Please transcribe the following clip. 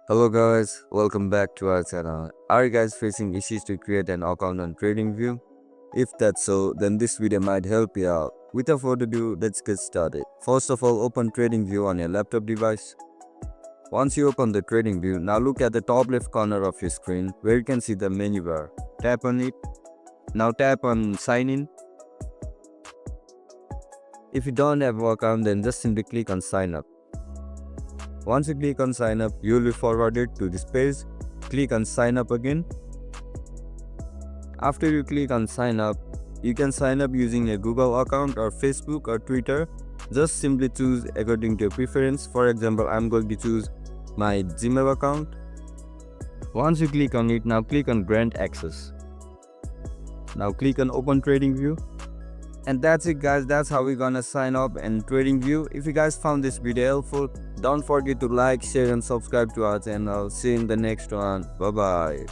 Hello guys, welcome back to our channel. Are you guys facing issues to create an account on TradingView? If that's so, then this video might help you out. Without further ado, let's get started. First of all, open TradingView on your laptop device. Once you open the TradingView, now look at the top left corner of your screen where you can see the menu bar. Tap on it. Now tap on sign in. If you don't have an account, then just simply click on sign up. Once you click on sign up, you will be forwarded to this page. Click on sign up again. After you click on sign up, you can sign up using a Google account or Facebook or Twitter. Just simply choose according to your preference. For example, I'm going to choose my Gmail account. Once you click on it, now click on grant access. Now click on open TradingView. And that's it guys, that's how we're gonna sign up in TradingView. If you guys found this video helpful, don't forget to like, share and subscribe to our channel. See you in the next one. Bye bye.